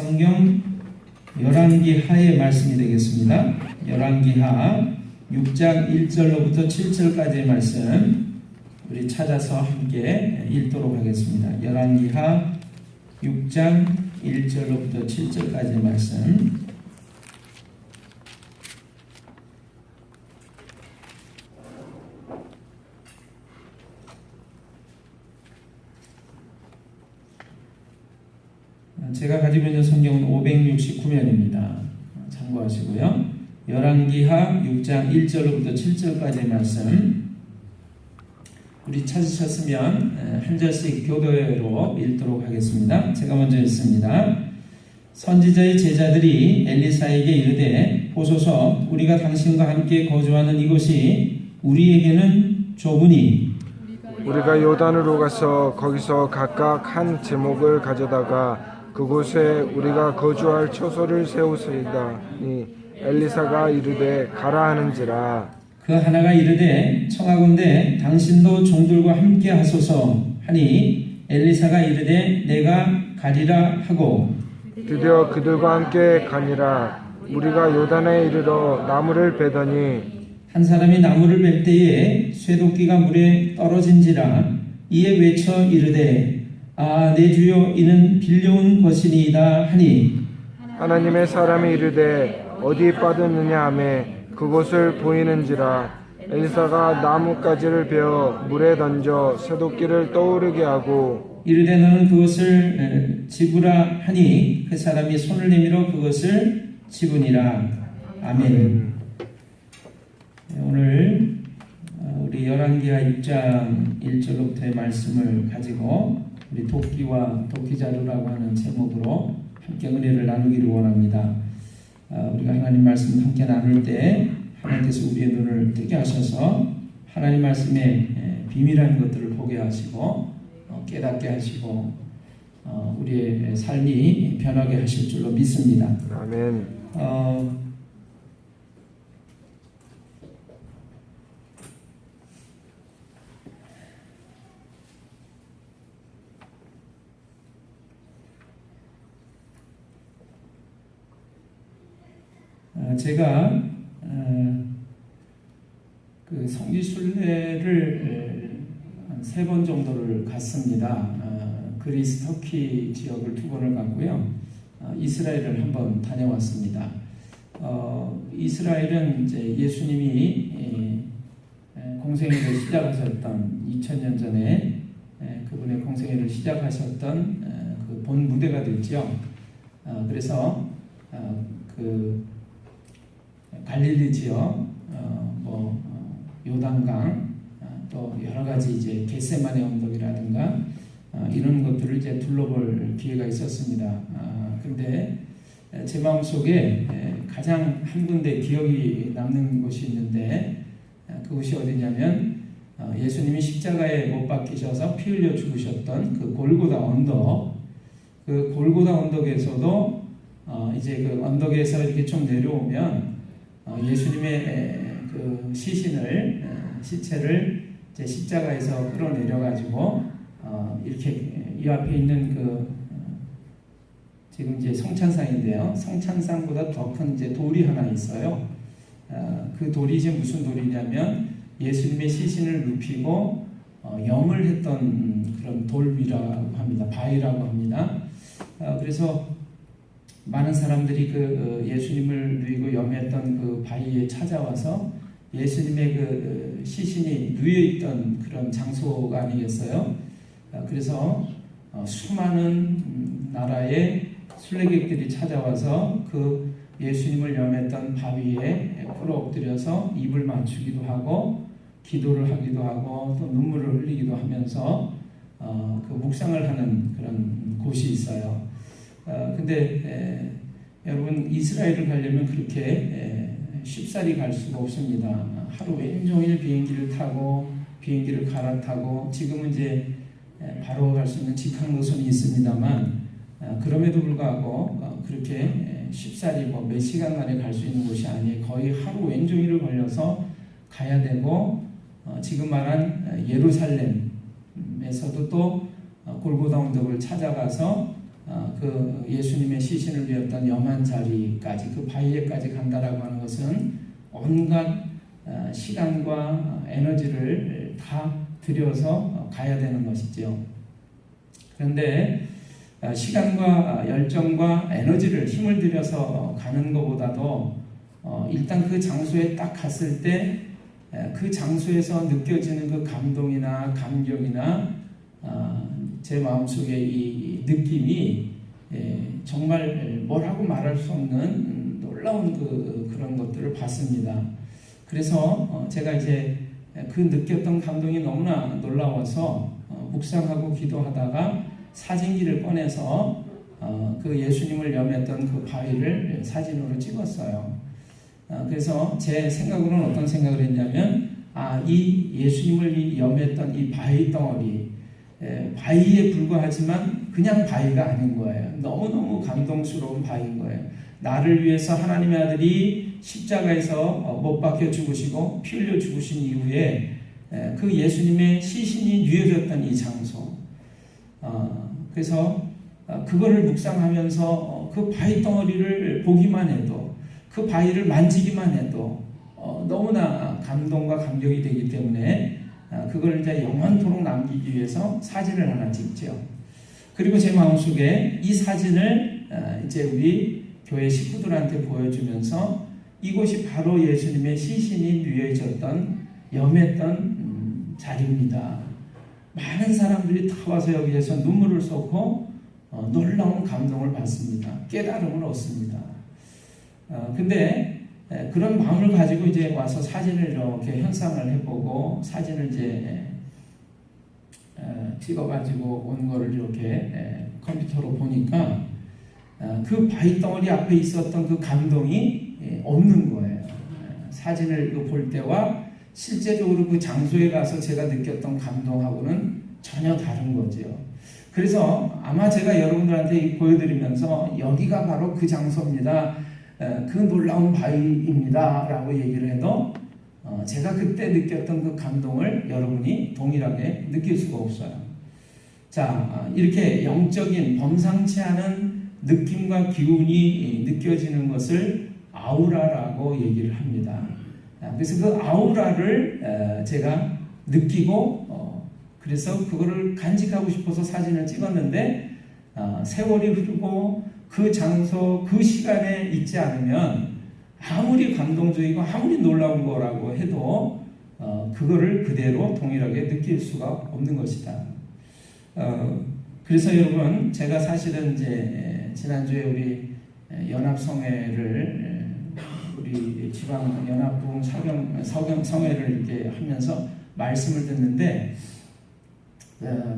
성경 열왕기하의 말씀이 되겠습니다. 열왕기하 6장 1절로부터 7절까지의 말씀 우리 찾아서 함께 읽도록 하겠습니다. 열왕기하 6장 1절로부터 7절까지의 말씀. 제가 가지고 있는 성경은 569면입니다. 참고하시고요. 열왕기하 6장 1절로부터 7절까지의 말씀 우리 찾으셨으면 한 절씩 교도로 읽도록 하겠습니다. 제가 먼저 읽습니다. 선지자의 제자들이 엘리사에게 이르되 보소서 우리가 당신과 함께 거주하는 이곳이 우리에게는 좁으니 우리가 요단으로 가서 거기서 각각 한 제목을 가져다가 그곳에 우리가 거주할 처소를 세우소이다니 엘리사가 이르되 가라 하는지라. 그 하나가 이르되 청하건대 당신도 종들과 함께 하소서 하니 엘리사가 이르되 내가 가리라 하고 드디어 그들과 함께 가니라. 우리가 요단에 이르러 나무를 베더니 한 사람이 나무를 벨 때에 쇠도끼가 물에 떨어진지라. 이에 외쳐 이르되 아 내 주여 이는 빌려온 것이니이다 하니 하나님의 사람이 이르되 어디 빠졌느냐 하며 그곳을 보이는지라. 엘리사가 나뭇가지를 베어 물에 던져 쇠도끼를 떠오르게 하고 이르되 너는 그것을 집으라 하니 그 사람이 손을 내밀어 그것을 집으니라. 아멘. 오늘 우리 열왕기하 6장 1절로부터의 말씀을 가지고 우리 도끼와 도끼자루라고 하는 제목으로 함께 은혜를 나누기를 원합니다. 우리가 하나님 말씀을 함께 나눌 때 하나님께서 우리의 눈을 뜨게 하셔서 하나님 말씀의 비밀한 것들을 보게 하시고 깨닫게 하시고 우리의 삶이 변하게 하실 줄로 믿습니다. 아멘. 제가 그 성지순례를 한 3번 정도를 갔습니다. 그리스 터키 지역을 2번을 갔고요. 이스라엘을 한번 다녀왔습니다. 이스라엘은 이제 예수님이 공생애를 시작하셨던 2000년 전에 그분의 공생애를 시작하셨던 그 본 무대가 됐죠. 그래서 그 갈릴리 지역, 요단강, 또 여러 가지 이제 겟세마네 언덕이라든가 이런 것들을 이제 둘러볼 기회가 있었습니다. 그런데 제 마음 속에 가장 한 군데 기억이 남는 곳이 있는데 그곳이 어디냐면 예수님이 십자가에 못 박히셔서 피 흘려 죽으셨던 그 골고다 언덕, 그 골고다 언덕에서도 이제 그 언덕에서 이렇게 좀 내려오면 예수님의 그 시체를 이제 십자가에서 끌어내려 가지고 이렇게 이 앞에 있는 그 지금 이제 성찬상인데요. 성찬상보다 더 큰 이제 돌이 하나 있어요. 그 돌이 이제 무슨 돌이냐면 예수님의 시신을 눕히고 염을 했던 그런 돌이라고 합니다. 바위라고 합니다. 그래서 많은 사람들이 그 예수님을 누이고 염했던 그 바위에 찾아와서 예수님의 그 시신이 누여있던 그런 장소가 아니겠어요? 그래서 수많은 나라의 순례객들이 찾아와서 그 예수님을 염했던 바위에 꿇어 엎드려서 입을 맞추기도 하고 기도를 하기도 하고 또 눈물을 흘리기도 하면서 그 묵상을 하는 그런 곳이 있어요. 근데 여러분 이스라엘을 가려면 그렇게 쉽사리 갈 수가 없습니다. 하루 왼종일 비행기를 타고 비행기를 갈아타고 지금은 이제 바로 갈 수 있는 직항 노선이 있습니다만 그럼에도 불구하고 그렇게 쉽사리 몇 시간 만에 갈 수 있는 곳이 아니에요. 거의 하루 왼종일을 걸려서 가야 되고 지금 말한 예루살렘에서도 또 골고다 언덕을 찾아가서 그 예수님의 시신을 위었던 염한 자리까지 그 바위에까지 간다라고 하는 것은 온갖 시간과 에너지를 다 들여서 가야 되는 것이죠. 그런데 시간과 열정과 에너지를 힘을 들여서 가는 것보다도 일단 그 장소에 딱 갔을 때 그 장소에서 느껴지는 그 감동이나 감격이나 제 마음속에 이 느낌이 정말 뭐라고 말할 수 없는 놀라운 그런 것들을 봤습니다. 그래서 제가 이제 그 느꼈던 감동이 너무나 놀라워서 묵상하고 기도하다가 사진기를 꺼내서 그 예수님을 염했던 그 바위를 사진으로 찍었어요. 그래서 제 생각으로는 어떤 생각을 했냐면 이 예수님을 염했던 이 바위 덩어리 바위에 불과하지만 그냥 바위가 아닌 거예요. 너무너무 감동스러운 바위인 거예요. 나를 위해서 하나님의 아들이 십자가에서 못 박혀 죽으시고 피 흘려 죽으신 이후에 그 예수님의 시신이 뉘어졌던 이 장소. 그래서 그거를 묵상하면서 그 바위 덩어리를 보기만 해도 그 바위를 만지기만 해도 너무나 감동과 감격이 되기 때문에 그걸 이제 영원토록 남기기 위해서 사진을 하나 찍죠. 그리고 제 마음속에 이 사진을 이제 우리 교회 식구들한테 보여주면서 이곳이 바로 예수님의 시신이 뉘어졌던 염했던 자리입니다. 많은 사람들이 다 와서 여기에서 눈물을 쏟고 놀라운 감동을 받습니다. 깨달음을 얻습니다. 근데 그런 마음을 가지고 이제 와서 사진을 이렇게 현상을 해보고 사진을 이제 찍어가지고 온 거를 이렇게 컴퓨터로 보니까 그 바위 덩어리 앞에 있었던 그 감동이 없는 거예요. 사진을 볼 때와 실제적으로 그 장소에 가서 제가 느꼈던 감동하고는 전혀 다른 거죠. 그래서 아마 제가 여러분들한테 보여드리면서 여기가 바로 그 장소입니다. 그 놀라운 바위입니다. 라고 얘기를 해도 제가 그때 느꼈던 그 감동을 여러분이 동일하게 느낄 수가 없어요. 자, 이렇게 영적인 범상치 않은 느낌과 기운이 느껴지는 것을 아우라라고 얘기를 합니다. 그래서 그 아우라를 제가 느끼고 그래서 그거를 간직하고 싶어서 사진을 찍었는데 세월이 흐르고 그 장소, 그 시간에 있지 않으면 아무리 감동적이고 아무리 놀라운 거라고 해도 그거를 그대로 동일하게 느낄 수가 없는 것이다. 그래서 여러분, 제가 사실은 이제 지난주에 우리 연합성회를 우리 지방 연합부흥 성회를 이렇게 하면서 말씀을 듣는데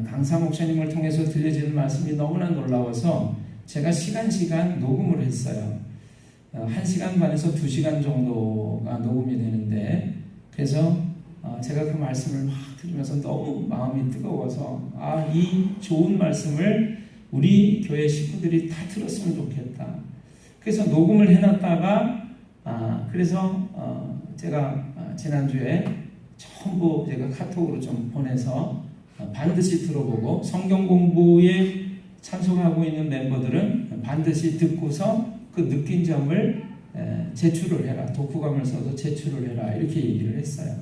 강사 목사님을 통해서 들려지는 말씀이 너무나 놀라워서 제가 시간 녹음을 했어요. 1시간 반에서 2시간 정도가 녹음이 되는데 그래서 제가 그 말씀을 막 들으면서 너무 마음이 뜨거워서 이 좋은 말씀을 우리 교회 식구들이 다 들었으면 좋겠다. 그래서 녹음을 해놨다가 그래서 제가 지난주에 전부 제가 카톡으로 좀 보내서 반드시 들어보고 성경 공부에 참석하고 있는 멤버들은 반드시 듣고서 그 느낀 점을 제출을 해라. 독후감을 써서 제출을 해라. 이렇게 얘기를 했어요.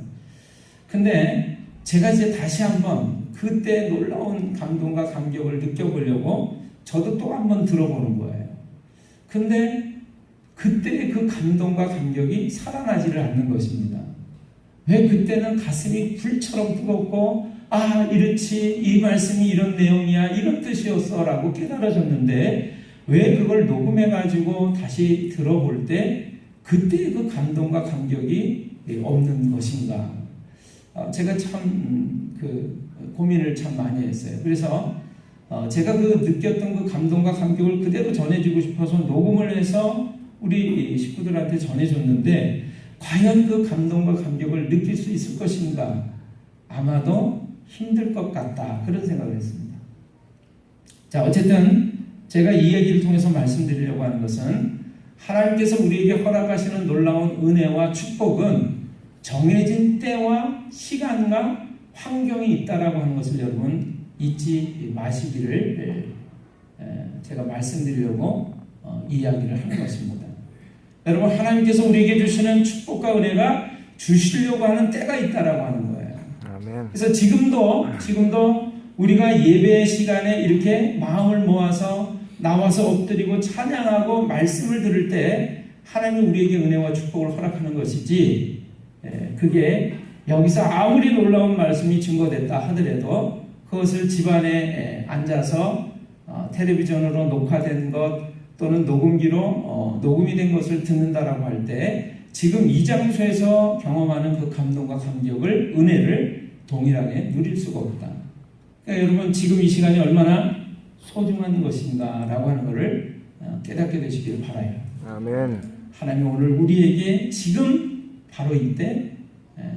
근데 제가 이제 다시 한번 그때 놀라운 감동과 감격을 느껴보려고 저도 또 한번 들어보는 거예요. 근데 그때의 그 감동과 감격이 살아나지를 않는 것입니다. 왜 그때는 가슴이 불처럼 뜨겁고 이렇지, 이 말씀이 이런 내용이야, 이런 뜻이었어 라고 깨달아졌는데 왜 그걸 녹음해가지고 다시 들어볼 때 그때의 그 감동과 감격이 없는 것인가. 제가 참 고민을 참 많이 했어요. 그래서 제가 그 느꼈던 그 감동과 감격을 그대로 전해주고 싶어서 녹음을 해서 우리 식구들한테 전해줬는데 과연 그 감동과 감격을 느낄 수 있을 것인가. 아마도 힘들 것 같다. 그런 생각을 했습니다. 자, 어쨌든 제가 이 얘기를 통해서 말씀드리려고 하는 것은 하나님께서 우리에게 허락하시는 놀라운 은혜와 축복은 정해진 때와 시간과 환경이 있다라고 하는 것을 여러분 잊지 마시기를 제가 말씀드리려고 이야기를 하는 것입니다. 여러분, 하나님께서 우리에게 주시는 축복과 은혜가 주시려고 하는 때가 있다라고 하는 거예요. 아멘. 그래서 지금도 우리가 예배 시간에 이렇게 마음을 모아서 나와서 엎드리고 찬양하고 말씀을 들을 때 하나님이 우리에게 은혜와 축복을 허락하는 것이지, 그게 여기서 아무리 놀라운 말씀이 증거됐다 하더라도 그것을 집안에 앉아서 텔레비전으로 녹화된 것 또는 녹음기로 녹음이 된 것을 듣는다라고 할 때 지금 이 장소에서 경험하는 그 감동과 감격을, 은혜를 동일하게 누릴 수가 없다. 그러니까 여러분, 지금 이 시간이 얼마나 소중한 것인가라고 하는 것을 깨닫게 되시길 바라요. 아멘. 하나님 오늘 우리에게 지금 바로 이때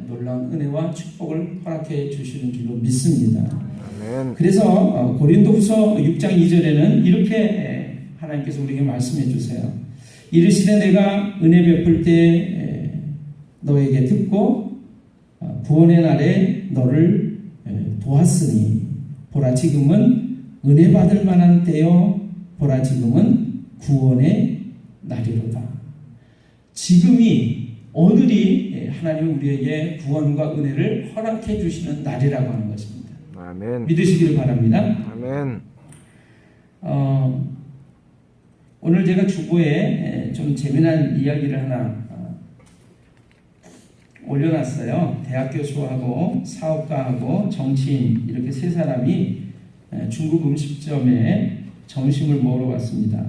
놀라운 은혜와 축복을 허락해 주시는 줄로 믿습니다. 아멘. 그래서 고린도후서 6장 2절에는 이렇게 하나님께서 우리에게 말씀해 주세요. 이르시되 내가 은혜 베풀 때 너에게 듣고 구원의 날에 너를 도왔으니 보라 지금은 은혜 받을 만한 때요 보라 지금은 구원의 날이로다. 지금이, 오늘이 하나님이 우리에게 구원과 은혜를 허락해 주시는 날이라고 하는 것입니다. 아멘. 믿으시기를 바랍니다. 아멘. 오늘 제가 주보에 좀 재미난 이야기를 하나 올려놨어요. 대학 교수하고 사업가하고 정치인 이렇게 세 사람이 중국 음식점에 점심을 먹으러 왔습니다.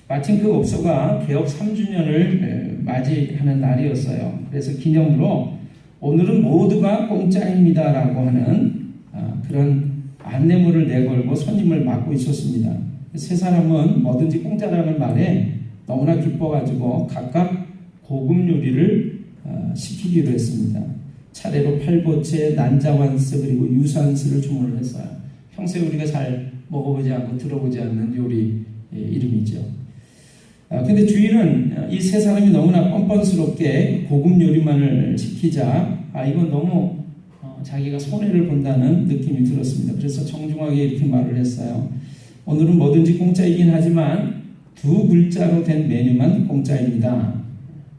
마침 그 업소가 개업 3주년을 맞이하는 날이었어요. 그래서 기념으로 오늘은 모두가 공짜입니다라고 하는 그런 안내문을 내걸고 손님을 맞고 있었습니다. 세 사람은 뭐든지 공짜라는 말에 너무나 기뻐가지고 각각 고급 요리를 시키기로 했습니다. 차례로 팔보채, 난자완스 그리고 유산스를 주문을 했어요. 평소에 우리가 잘 먹어보지 않고 들어보지 않는 요리 이름이죠. 근데 주인은 이 세 사람이 너무나 뻔뻔스럽게 고급 요리만을 시키자 이건 너무 자기가 손해를 본다는 느낌이 들었습니다. 그래서 정중하게 이렇게 말을 했어요. 오늘은 뭐든지 공짜이긴 하지만 2글자로 된 메뉴만 공짜입니다.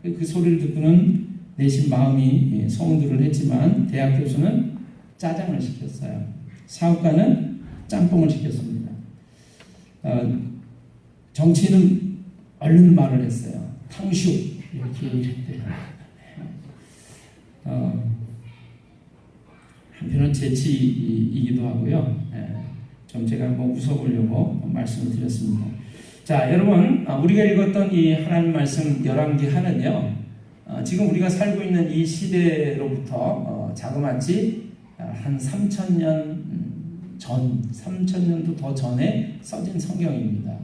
그 소리를 듣고는 내심 마음이 서운들을 했지만 대학 교수는 짜장을 시켰어요. 사업가는 짬뽕을 시켰습니다. 정치인은 얼른 말을 했어요. 탕수육 이렇게 얘기했대요. 한편은 재치이기도 하고요. 좀 제가 한번 웃어보려고 말씀을 드렸습니다. 자, 여러분, 우리가 읽었던 이 하나님 말씀 열왕기 하는요, 지금 우리가 살고 있는 이 시대로부터 자그마치 한 3,000년 전, 3,000년도 더 전에 써진 성경입니다.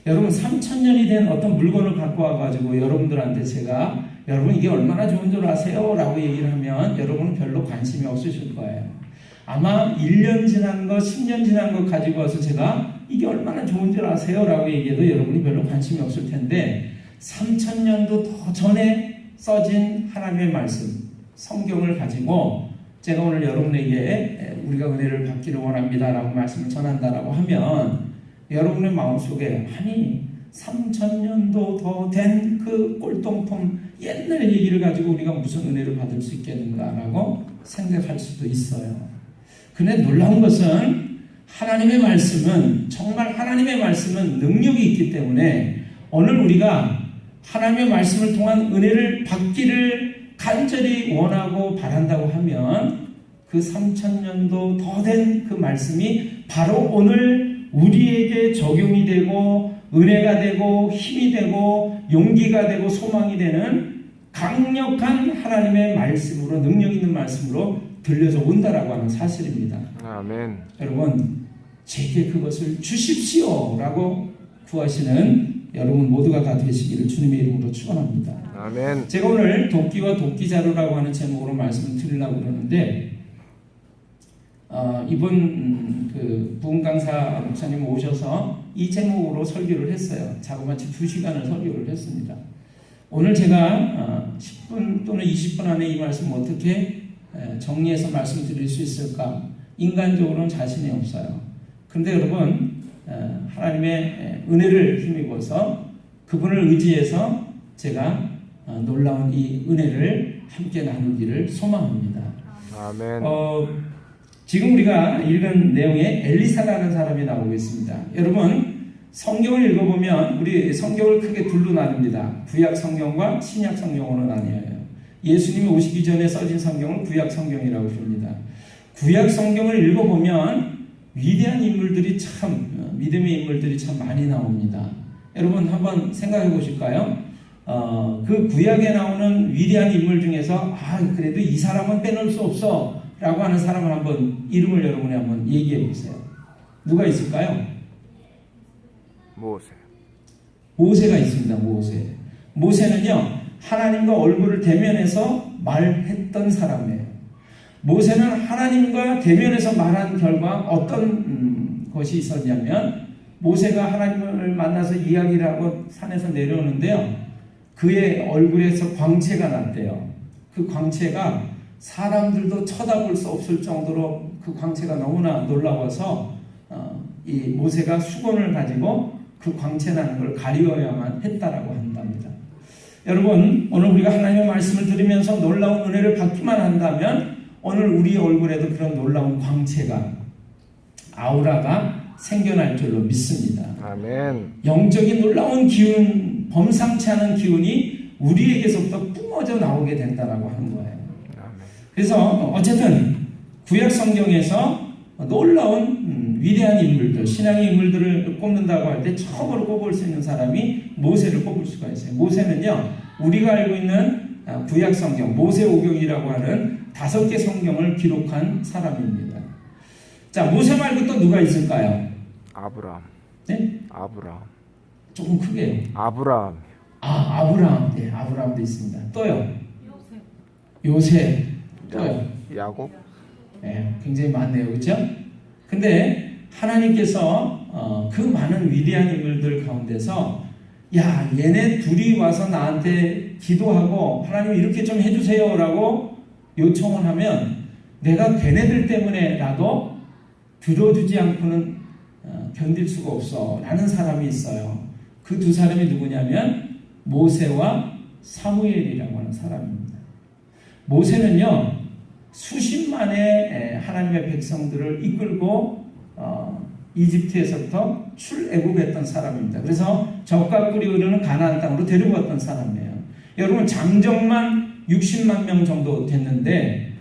여러분, 3,000년이 된 어떤 물건을 갖고 와가지고 여러분들한테 제가 여러분 이게 얼마나 좋은 줄 아세요? 라고 얘기를 하면 여러분은 별로 관심이 없으실 거예요. 아마 1년 지난 거, 10년 지난 거 가지고 와서 제가 이게 얼마나 좋은 줄 아세요? 라고 얘기해도 여러분이 별로 관심이 없을 텐데 3,000년도 더 전에 써진 하나님의 말씀, 성경을 가지고 제가 오늘 여러분에게 우리가 은혜를 받기를 원합니다 라고 말씀을 전한다라고 하면 여러분의 마음속에 아니 3,000년도 더 된 그 꼴통품 옛날 얘기를 가지고 우리가 무슨 은혜를 받을 수 있겠는가라고 생각할 수도 있어요. 근데 놀라운 것은 하나님의 말씀은 정말 하나님의 말씀은 능력이 있기 때문에 오늘 우리가 하나님의 말씀을 통한 은혜를 받기를 간절히 원하고 바란다고 하면 그 3,000년도 더 된 그 말씀이 바로 오늘 우리에게 적용이 되고 은혜가 되고 힘이 되고 용기가 되고 소망이 되는 강력한 하나님의 말씀으로 능력 있는 말씀으로 들려서 온다라고 하는 사실입니다. 아멘. 여러분, 제게 그것을 주십시오 라고 구하시는 여러분 모두가 다 되시기를 주님의 이름으로 축원합니다. 아멘. 제가 오늘 도끼와 도끼자루라고 하는 제목으로 말씀을 드리려고 그러는데 이번 그 부흥강사 목사님 오셔서 이 제목으로 설교를 했어요. 자그마치 2시간을 설교를 했습니다. 오늘 제가 10분 또는 20분 안에 이 말씀 어떻게 정리해서 말씀드릴 수 있을까? 인간적으로는 자신이 없어요. 그런데 여러분 하나님의 은혜를 힘입어서 그분을 의지해서 제가 놀라운 이 은혜를 함께 나누기를 소망합니다. 아멘. 지금 우리가 읽은 내용에 엘리사라는 사람이 나오고 있습니다. 여러분 성경을 읽어보면 우리 성경을 크게 둘로 나눕니다. 구약 성경과 신약 성경으로 나뉘어요. 예수님이 오시기 전에 써진 성경을 구약 성경이라고 부릅니다. 구약 성경을 읽어보면 위대한 인물들이 참 믿음의 인물들이 참 많이 나옵니다. 여러분 한번 생각해 보실까요? 그 구약에 나오는 위대한 인물 중에서 그래도 이 사람은 빼놓을 수 없어 라고 하는 사람을 한번 이름을 여러분이 한번 얘기해 보세요. 누가 있을까요? 모세가 있습니다. 모세는요 하나님과 얼굴을 대면해서 말했던 사람이에요. 모세는 하나님과 대면해서 말한 결과 어떤 것이 있었냐면 모세가 하나님을 만나서 이야기를 하고 산에서 내려오는데요. 그의 얼굴에서 광채가 났대요. 그 광채가 사람들도 쳐다볼 수 없을 정도로 그 광채가 너무나 놀라워서 이 모세가 수건을 가지고 그 광채 나는 걸 가리어야만 했다라고 한답니다. 여러분 오늘 우리가 하나님의 말씀을 들으면서 놀라운 은혜를 받기만 한다면 오늘 우리 얼굴에도 그런 놀라운 광채가 아우라가 생겨날 줄로 믿습니다. 아멘. 영적인 놀라운 기운, 범상치 않은 기운이 우리에게서부터 뿜어져 나오게 된다라고 하는 거예요. 아멘. 그래서 어쨌든 구약 성경에서 놀라운 위대한 인물들, 신앙의 인물들을 꼽는다고 할 때 처음으로 꼽을 수 있는 사람이 모세를 꼽을 수가 있어요. 모세는요, 우리가 알고 있는 구약 성경, 모세오경이라고 하는 5개 성경을 기록한 사람입니다. 자, 모세 말고 또 누가 있을까요? 아브라함. 네? 아브라함. 조금 크게요. 아브라함. 아브라함. 네, 아브라함도 있습니다. 또요? 요셉. 또요? 야곱. 네, 굉장히 많네요. 그렇죠? 근데 하나님께서 그 많은 위대한 인물들 가운데서 야, 얘네 둘이 와서 나한테 기도하고 하나님 이렇게 좀 해주세요 라고 요청을 하면 내가 걔네들 때문에라도 들어주지 않고는 견딜 수가 없어 라는 사람이 있어요. 그 두 사람이 누구냐면 모세와 사무엘이라고 하는 사람입니다. 모세는요 수십만의 하나님의 백성들을 이끌고 이집트에서부터 출애굽했던 사람입니다. 그래서 적과 꿀이 흐르는 가나안 땅으로 데려갔던 사람이에요. 여러분 장정만 60만 명 정도 됐는데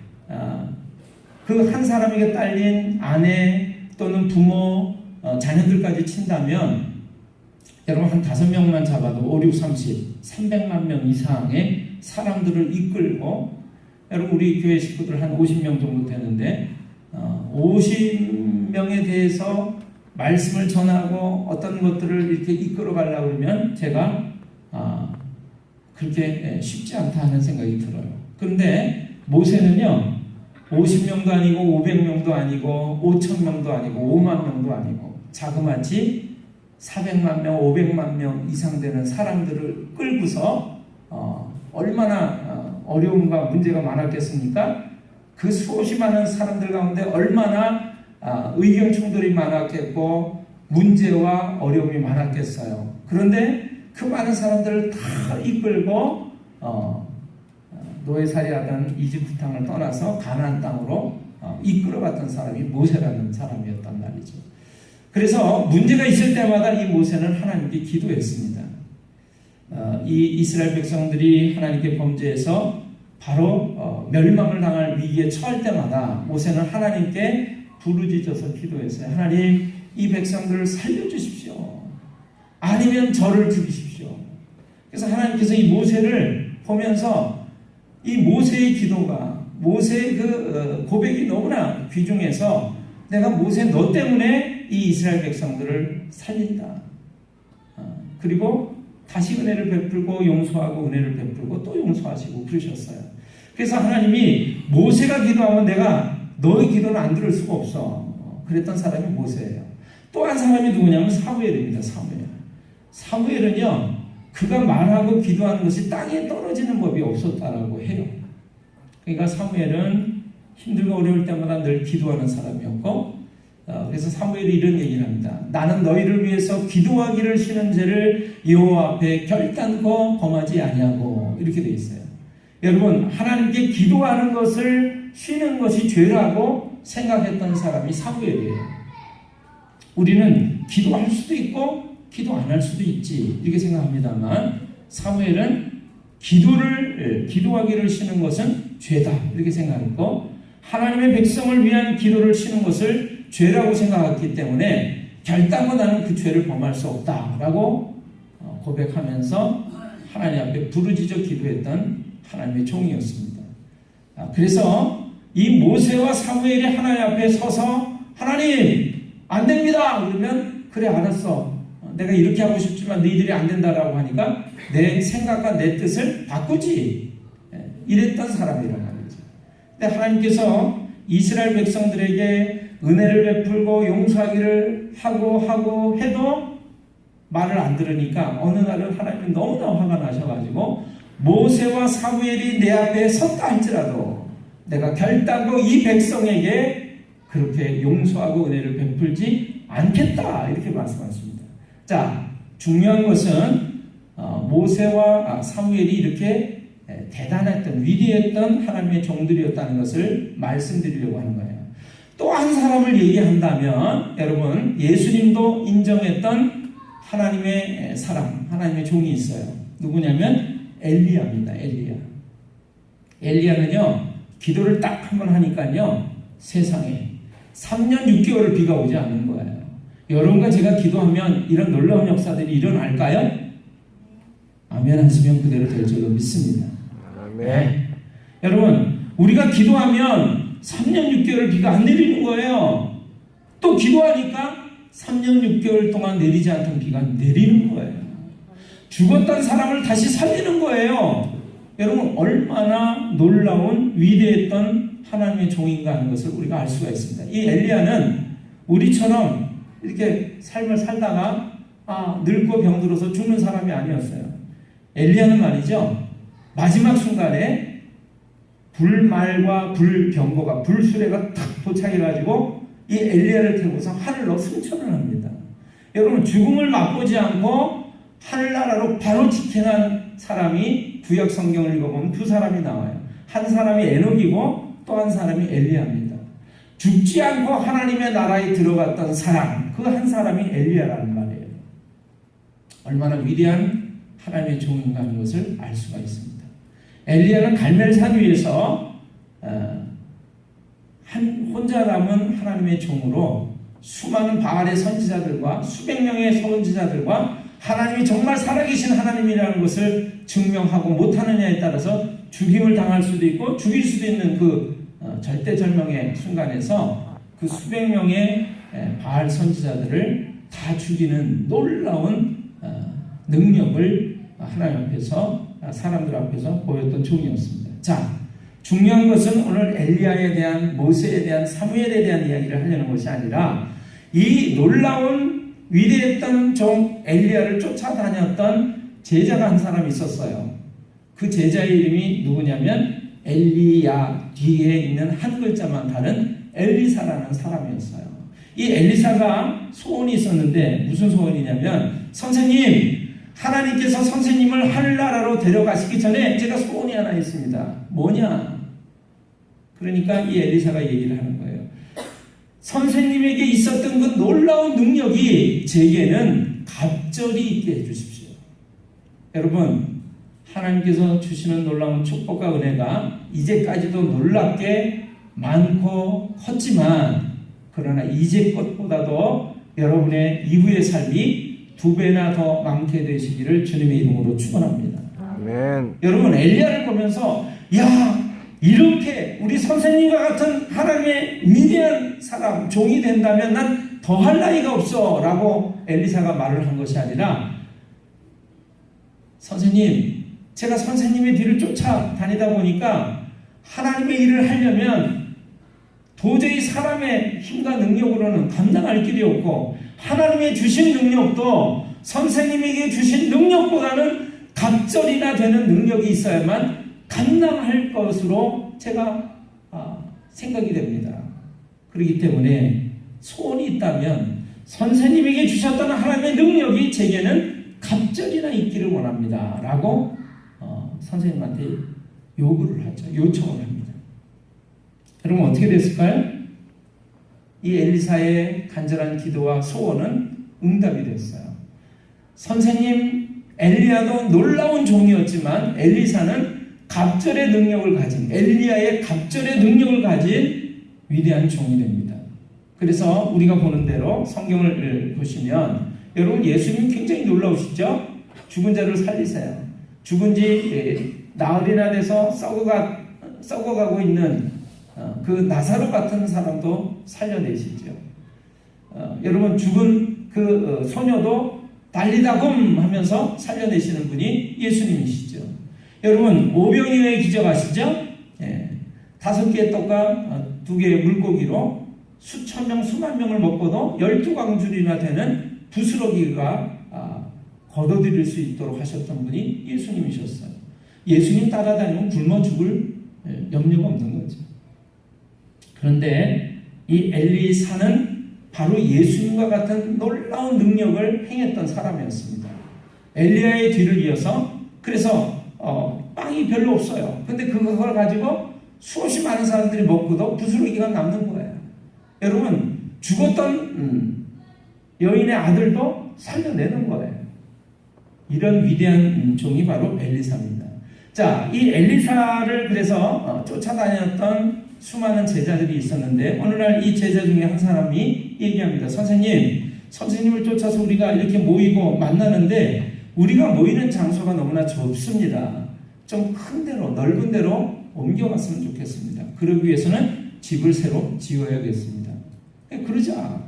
그 한 사람에게 딸린 아내 또는 부모 자녀들까지 친다면 여러분 한 5명만 잡아도 5, 6, 30, 300만 명 이상의 사람들을 이끌고 여러분 우리 교회 식구들 한 50명 정도 되는데 50명에 대해서 말씀을 전하고 어떤 것들을 이렇게 이끌어 가려고 그러면 제가 그렇게 쉽지 않다 하는 생각이 들어요. 그런데 모세는요 50명도 아니고 500명도 아니고 5,000명도 아니고 5만 명도 아니고 자그마치 400만 명, 500만 명 이상 되는 사람들을 끌고서 얼마나 어려움과 문제가 많았겠습니까? 그 수없이 많은 사람들 가운데 얼마나 의견 충돌이 많았겠고 문제와 어려움이 많았겠어요. 그런데 그 많은 사람들을 다 이끌고 노예살이하던 이집트 땅을 떠나서 가나안 땅으로 이끌어갔던 사람이 모세라는 사람이었단 말이죠. 그래서 문제가 있을 때마다 이 모세는 하나님께 기도했습니다. 이 이스라엘 백성들이 하나님께 범죄해서 바로 멸망을 당할 위기에 처할 때마다 모세는 하나님께 부르짖어서 기도했어요. 하나님, 이 백성들을 살려주십시오. 아니면 저를 죽이십시오. 그래서 하나님께서 이 모세를 보면서 이 모세의 기도가 모세의 그 고백이 너무나 귀중해서 내가 모세 너 때문에 이 이스라엘 백성들을 살린다. 그리고 다시 은혜를 베풀고 용서하고 은혜를 베풀고 또 용서하시고 그러셨어요. 그래서 하나님이 모세가 기도하면 내가 너의 기도는 안 들을 수가 없어. 그랬던 사람이 모세예요. 또 한 사람이 누구냐면 사무엘입니다. 사무엘은요 그가 말하고 기도하는 것이 땅에 떨어지는 법이 없었다라고 해요. 그러니까 사무엘은 힘들고 어려울 때마다 늘 기도하는 사람이었고 그래서 사무엘이 이런 얘기를 합니다. 나는 너희를 위해서 기도하기를 쉬는 죄를 여호와 앞에 결단코 범하지 아니하고, 이렇게 되어 있어요. 여러분, 하나님께 기도하는 것을 쉬는 것이 죄라고 생각했던 사람이 사무엘이에요. 우리는 기도할 수도 있고 기도 안 할 수도 있지, 이렇게 생각합니다만, 사무엘은 기도하기를 쉬는 것은 죄다, 이렇게 생각했고, 하나님의 백성을 위한 기도를 쉬는 것을 죄라고 생각했기 때문에 결단코 나는 그 죄를 범할 수 없다라고 고백하면서 하나님 앞에 부르짖어 기도했던 하나님의 종이었습니다. 그래서 이 모세와 사무엘이 하나님 앞에 서서 하나님 안 됩니다 그러면, 그래 알았어, 내가 이렇게 하고 싶지만 너희들이 안 된다라고 하니까 내 생각과 내 뜻을 바꾸지, 이랬던 사람이란 말이죠. 근데 하나님께서 이스라엘 백성들에게 은혜를 베풀고 용서하기를 하고 해도 말을 안 들으니까 어느 날은 하나님이 너무나 화가 나셔가지고 모세와 사무엘이 내 앞에 섰다 할지라도 내가 결단코 이 백성에게 그렇게 용서하고 은혜를 베풀지 않겠다, 이렇게 말씀하십니다. 자, 중요한 것은 모세와 사무엘이 이렇게 대단했던, 위대했던 하나님의 종들이었다는 것을 말씀드리려고 하는 거예요. 또 한 사람을 얘기한다면, 여러분, 예수님도 인정했던 하나님의 사람, 하나님의 종이 있어요. 누구냐면 엘리야입니다. 엘리야는요, 기도를 딱 한 번 하니까요, 세상에 3년 6개월을 비가 오지 않는 거예요. 여러분과 제가 기도하면 이런 놀라운 역사들이 일어날까요? 아멘 하시면 그대로 될 줄로 믿습니다. 아멘. 네. 여러분, 우리가 기도하면 3년 6개월 비가 안 내리는 거예요. 또 기도하니까 3년 6개월 동안 내리지 않던 비가 내리는 거예요. 죽었던 사람을 다시 살리는 거예요. 여러분, 얼마나 놀라운 위대했던 하나님의 종인가 하는 것을 우리가 알 수가 있습니다. 이 엘리야는 우리처럼 이렇게 삶을 살다가 늙고 병들어서 죽는 사람이 아니었어요. 엘리야는 말이죠, 마지막 순간에 불말과 불병거가, 불수레가 탁 도착해가지고 이 엘리야를 태우고서 하늘로 승천을 합니다. 여러분, 죽음을 맛보지 않고 하늘나라로 바로 직행한 사람이 구약 성경을 읽어보면 두 사람이 나와요. 한 사람이 에녹이고 또 한 사람이 엘리야입니다. 죽지 않고 하나님의 나라에 들어갔던 사람, 그 한 사람이 엘리야라는 말이에요. 얼마나 위대한 하나님의 종인가 하는 것을 알 수가 있습니다. 엘리야는 갈멜산 위에서 혼자 남은 하나님의 종으로 수많은 바알의 선지자들과 수백 명의 선지자들과 하나님이 정말 살아계신 하나님이라는 것을 증명하고 못하느냐에 따라서 죽임을 당할 수도 있고 죽일 수도 있는 그 절대절명의 순간에서 그 수백 명의 바알 선지자들을 다 죽이는 놀라운 능력을 하나님 앞에서, 사람들 앞에서 보였던 종이었습니다. 자, 중요한 것은 오늘 엘리야에 대한, 모세에 대한, 사무엘에 대한 이야기를 하려는 것이 아니라 이 놀라운 위대했던 종 엘리야를 쫓아다녔던 제자가 한 사람이 있었어요. 그 제자의 이름이 누구냐면 엘리야 뒤에 있는 한 글자만 다른 엘리사라는 사람이었어요. 이 엘리사가 소원이 있었는데 무슨 소원이냐면, 선생님, 하나님께서 선생님을 하늘나라로 데려가시기 전에 제가 소원이 하나 있습니다. 뭐냐? 그러니까 이 엘리사가 얘기를 하는 거예요. 선생님에게 있었던 그 놀라운 능력이 제게는 갑절이 있게 해주십시오. 여러분, 하나님께서 주시는 놀라운 축복과 은혜가 이제까지도 놀랍게 많고 컸지만, 그러나 이제 것보다도 여러분의 이후의 삶이 2배나 더 많게 되시기를 주님의 이름으로 축원합니다. 아멘. 여러분, 엘리야를 보면서 야, 이렇게 우리 선생님과 같은 하나님의 위대한 사람, 종이 된다면 난 더할 나위가 없어 라고 엘리사가 말을 한 것이 아니라, 선생님, 제가 선생님의 뒤를 쫓아다니다 보니까 하나님의 일을 하려면 도저히 사람의 힘과 능력으로는 감당할 길이 없고, 하나님의 주신 능력도 선생님에게 주신 능력보다는 갑절이나 되는 능력이 있어야만 감당할 것으로 제가 생각이 됩니다. 그렇기 때문에 소원이 있다면 선생님에게 주셨던 하나님의 능력이 제게는 갑절이나 있기를 원합니다. 라고 선생님한테 요구를 하죠. 요청을 합니다. 여러분 어떻게 됐을까요? 이 엘리사의 간절한 기도와 소원은 응답이 됐어요. 선생님 엘리야도 놀라운 종이었지만 엘리사는 갑절의 능력을 가진 엘리야의 갑절의 능력을 가진 위대한 종이 됩니다. 그래서 우리가 보는 대로 성경을 보시면 여러분 예수님 굉장히 놀라우시죠? 죽은 자를 살리세요. 죽은 지 나흘이나 돼서 썩어가고 있는 그 나사로 같은 사람도 살려내시죠. 여러분 죽은 그 소녀도 달리다곰 하면서 살려내시는 분이 예수님이시죠. 여러분 오병이어의 기적 아시죠? 5개의 떡과 2개의 물고기로 수천 명 수만 명을 먹고도 12광줄이나 되는 부스러기가 거둬들일 수 있도록 하셨던 분이 예수님이셨어요. 예수님 따라다니면 굶어 죽을 염려가 없는 거죠. 그런데 이 엘리사는 바로 예수님과 같은 놀라운 능력을 행했던 사람이었습니다. 엘리야의 뒤를 이어서 그래서 빵이 별로 없어요. 근데 그걸 가지고 수없이 많은 사람들이 먹고도 부스러기가 남는 거예요. 여러분 죽었던 여인의 아들도 살려내는 거예요. 이런 위대한 종이 바로 엘리사입니다. 자, 이 엘리사를 그래서 쫓아다녔던 수많은 제자들이 있었는데 어느 날 이 제자 중에 한 사람이 얘기합니다. 선생님을 쫓아서 우리가 이렇게 모이고 만나는데 우리가 모이는 장소가 너무나 좁습니다. 좀 큰 데로 넓은 데로 옮겨갔으면 좋겠습니다. 그러기 위해서는 집을 새로 지어야겠습니다. 그러자.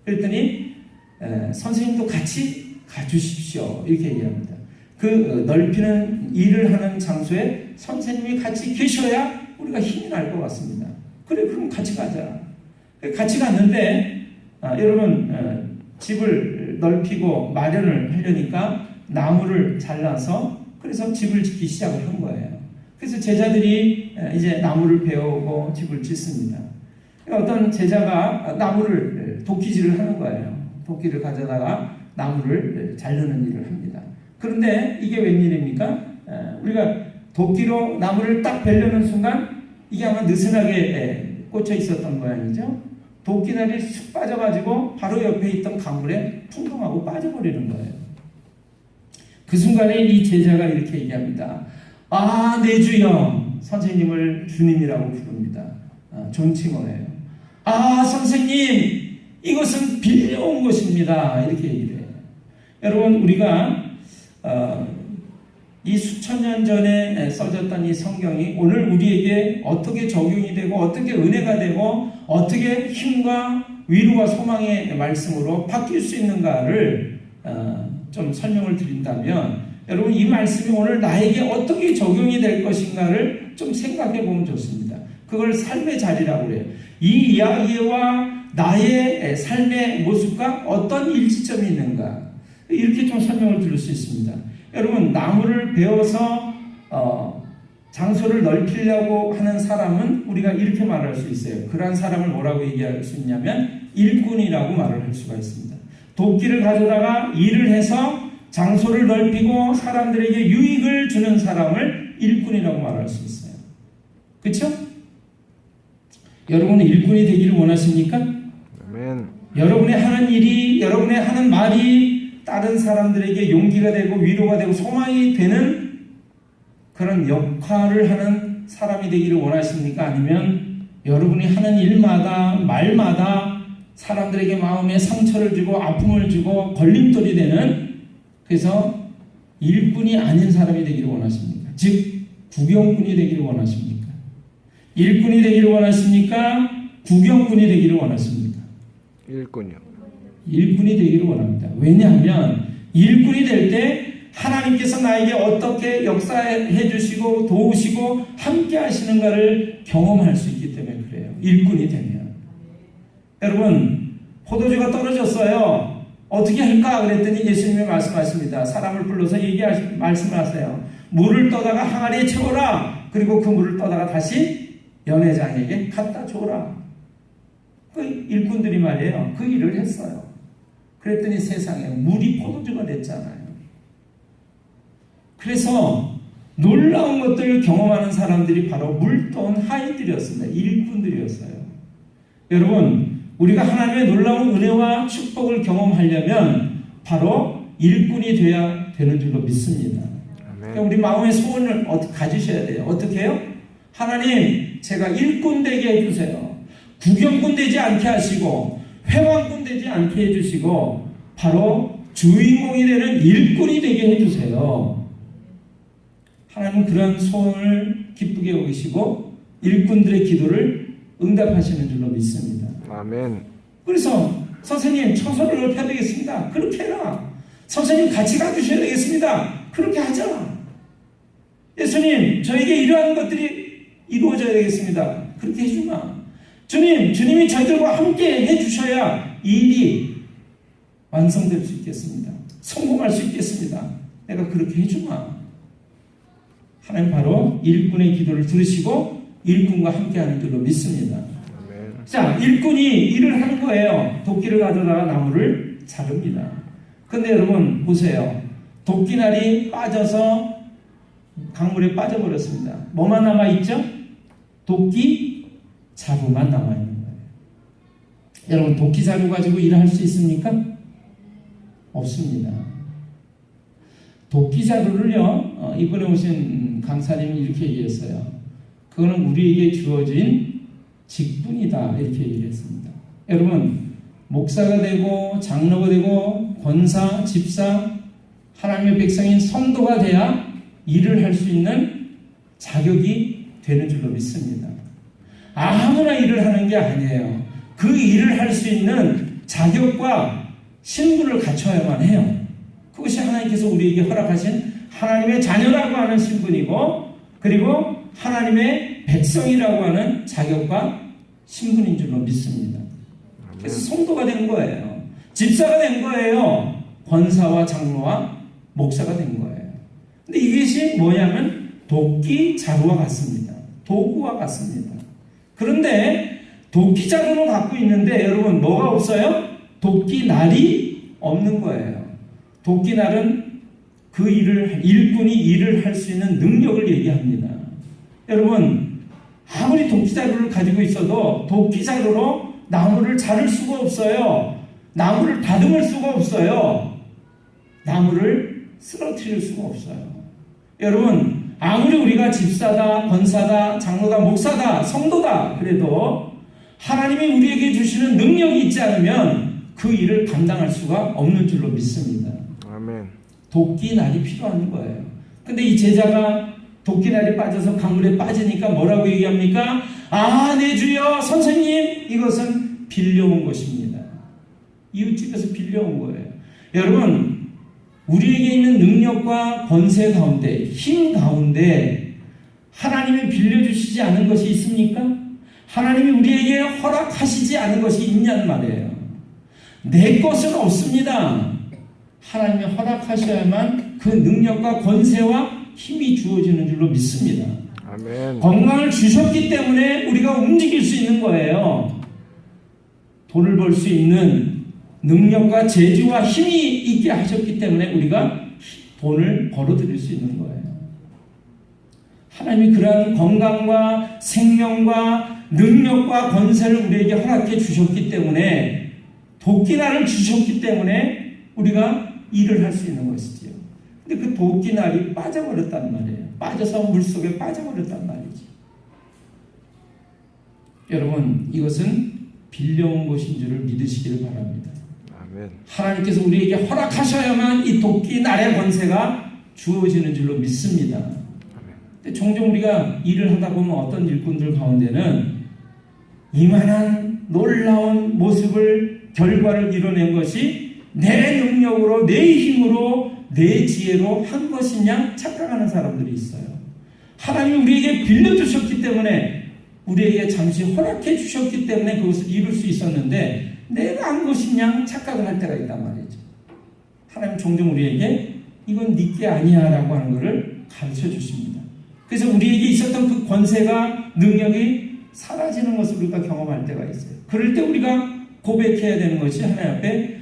그랬더니 선생님도 같이 가주십시오. 이렇게 얘기합니다. 그 넓히는 일을 하는 장소에 선생님이 같이 계셔야 우리가 힘이 날 것 같습니다. 그래 그럼 같이 가자. 같이 갔는데 여러분 집을 넓히고 마련을 하려니까 나무를 잘라서 그래서 집을 짓기 시작을 한 거예요. 그래서 제자들이 이제 나무를 베어오고 집을 짓습니다. 어떤 제자가 나무를 도끼질을 하는 거예요. 도끼를 가져다가 나무를 자르는 일을 합니다. 그런데 이게 웬일입니까? 우리가 도끼로 나무를 딱 베려는 순간 이게 아마 느슨하게 꽂혀 있었던 모양이죠. 도끼날이 쑥 빠져가지고 바로 옆에 있던 강물에 풍덩하고 빠져버리는 거예요. 그 순간에 이 제자가 이렇게 얘기합니다. 아, 내 주여. 선생님을 주님이라고 부릅니다. 존칭을 해요. 아, 선생님, 이것은 빌려온 것입니다. 이렇게 얘기를 해요. 여러분, 우리가 이 수천 년 전에 써졌던 이 성경이 오늘 우리에게 어떻게 적용이 되고 어떻게 은혜가 되고 어떻게 힘과 위로와 소망의 말씀으로 바뀔 수 있는가를 좀 설명을 드린다면 여러분 이 말씀이 오늘 나에게 어떻게 적용이 될 것인가를 좀 생각해 보면 좋습니다. 그걸 삶의 자리라고 그래요. 이 이야기와 나의 삶의 모습과 어떤 일치점이 있는가 이렇게 좀 설명을 드릴 수 있습니다. 여러분 나무를 베어서 장소를 넓히려고 하는 사람은 우리가 이렇게 말할 수 있어요. 그러한 사람을 뭐라고 얘기할 수 있냐면 일꾼이라고 말을 할 수가 있습니다. 도끼를 가져다가 일을 해서 장소를 넓히고 사람들에게 유익을 주는 사람을 일꾼이라고 말할 수 있어요. 그렇죠? 여러분은 일꾼이 되기를 원하십니까? 아멘. 여러분의 하는 일이, 여러분의 하는 말이 다른 사람들에게 용기가 되고 위로가 되고 소망이 되는 그런 역할을 하는 사람이 되기를 원하십니까? 아니면 여러분이 하는 일마다 말마다 사람들에게 마음에 상처를 주고 아픔을 주고 걸림돌이 되는 그래서 일꾼이 아닌 사람이 되기를 원하십니까? 즉 구경꾼이 되기를 원하십니까? 일꾼이 되기를 원하십니까? 구경꾼이 되기를 원하십니까? 일꾼이요. 일꾼이 되기를 원합니다. 왜냐하면 일꾼이 될 때 하나님께서 나에게 어떻게 역사해 주시고 도우시고 함께 하시는가를 경험할 수 있기 때문에 그래요. 일꾼이 되면. 여러분 포도주가 떨어졌어요. 어떻게 할까? 그랬더니 예수님이 말씀하십니다. 사람을 불러서 말씀을 하세요. 물을 떠다가 항아리에 채워라. 그리고 그 물을 떠다가 다시 연회장에게 갖다 줘라. 그 일꾼들이 말이에요. 그 일을 했어요. 그랬더니 세상에 물이 포도주가 됐잖아요. 그래서 놀라운 것들을 경험하는 사람들이 바로 물돈 하인들이었습니다. 일꾼들이었어요. 여러분, 우리가 하나님의 놀라운 은혜와 축복을 경험하려면 바로 일꾼이 되어야 되는 줄로 믿습니다. 그러니까 우리 마음의 소원을 가지셔야 돼요. 어떻게 해요? 하나님, 제가 일꾼 되게 해주세요. 구경꾼 되지 않게 하시고 회왕꾼 되지 않게 해주시고 바로 주인공이 되는 일꾼이 되게 해주세요. 하나님은 그런 소원을 기쁘게 여기시고 일꾼들의 기도를 응답하시는 줄로 믿습니다. 아멘. 그래서 선생님, 처소를 넓혀야 되겠습니다. 그렇게 해라. 선생님, 같이 가주셔야 되겠습니다. 그렇게 하자. 예수님, 저에게 이러한 것들이 이루어져야 되겠습니다. 그렇게 해주마. 주님이 저희들과 함께 해주셔야 이 일이 완성될 수 있겠습니다. 성공할 수 있겠습니다. 내가 그렇게 해주마. 하나님 바로 일꾼의 기도를 들으시고 일꾼과 함께하는 줄로 믿습니다. 아멘. 자, 일꾼이 일을 하는 거예요. 도끼를 가져다가 나무를 자릅니다. 근데 여러분 보세요. 도끼날이 빠져서 강물에 빠져버렸습니다. 뭐만 남아있죠? 도끼 자루만 남아있는 거예요. 여러분, 도끼 자루 가지고 일할 수 있습니까? 없습니다. 도끼 자루를요, 이번에 오신 강사님이 이렇게 얘기했어요. 그거는 우리에게 주어진 직분이다, 이렇게 얘기했습니다. 여러분, 목사가 되고 장로가 되고 권사, 집사, 하나님의 백성인 성도가 돼야 일을 할 수 있는 자격이 되는 줄로 믿습니다. 아무나 일을 하는 게 아니에요. 그 일을 할 수 있는 자격과 신분을 갖춰야만 해요. 그것이 하나님께서 우리에게 허락하신 하나님의 자녀라고 하는 신분이고, 그리고 하나님의 백성이라고 하는 자격과 신분인 줄로 믿습니다. 그래서 성도가 된 거예요. 집사가 된 거예요. 권사와 장로와 목사가 된 거예요. 근데 이것이 뭐냐면 도끼 자루와 같습니다. 도구와 같습니다. 그런데 도끼 자루는 갖고 있는데 여러분, 뭐가 없어요? 도끼 날이 없는 거예요. 도끼 날은 그 일꾼이 일을 할 수 있는 능력을 얘기합니다. 여러분, 아무리 도끼 자루를 가지고 있어도 도끼 자루로 나무를 자를 수가 없어요. 나무를 다듬을 수가 없어요. 나무를 쓰러뜨릴 수가 없어요. 여러분, 아무리 우리가 집사다, 권사다, 장로다, 목사다, 성도다 그래도 하나님이 우리에게 주시는 능력이 있지 않으면 그 일을 감당할 수가 없는 줄로 믿습니다. 아멘. 도끼날이 필요한 거예요. 근데 이 제자가 도끼날이 빠져서 강물에 빠지니까 뭐라고 얘기합니까? 아, 네 주여, 선생님, 이것은 빌려온 것입니다. 이웃집에서 빌려온 거예요. 여러분, 우리에게 있는 능력과 권세 가운데, 힘 가운데 하나님이 빌려주시지 않은 것이 있습니까? 하나님이 우리에게 허락하시지 않은 것이 있냔 말이에요. 내 것은 없습니다. 하나님이 허락하셔야만 그 능력과 권세와 힘이 주어지는 줄로 믿습니다. 아멘. 건강을 주셨기 때문에 우리가 움직일 수 있는 거예요. 돈을 벌 수 있는 능력과 재주와 힘이 있게 하셨기 때문에 우리가 돈을 벌어들일 수 있는 거예요. 하나님이 그러한 건강과 생명과 능력과 권세를 우리에게 허락해 주셨기 때문에, 도끼날을 주셨기 때문에 우리가 일을 할 수 있는 것이지요. 근데 그 도끼날이 빠져버렸단 말이에요. 빠져서 물속에 빠져버렸단 말이죠. 여러분, 이것은 빌려온 것인 줄을 믿으시기를 바랍니다. 아멘. 하나님께서 우리에게 허락하셔야만 이 도끼날의 권세가 주어지는 줄로 믿습니다. 근데 종종 우리가 일을 하다 보면 어떤 일꾼들 가운데는 이만한 놀라운 모습을, 결과를 이뤄낸 것이 내 능력으로, 내 힘으로, 내 지혜로 한 것이냐 착각하는 사람들이 있어요. 하나님이 우리에게 빌려주셨기 때문에, 우리에게 잠시 허락해 주셨기 때문에 그것을 이룰 수 있었는데 내가 한 것이냐 착각을 할 때가 있단 말이죠. 하나님 종종 우리에게 이건 네게 아니야 라고 하는 것을 가르쳐 주십니다. 그래서 우리에게 있었던 그 권세가, 능력이 사라지는 것을 우리가 경험할 때가 있어요. 그럴 때 우리가 고백해야 되는 것이 하나님 앞에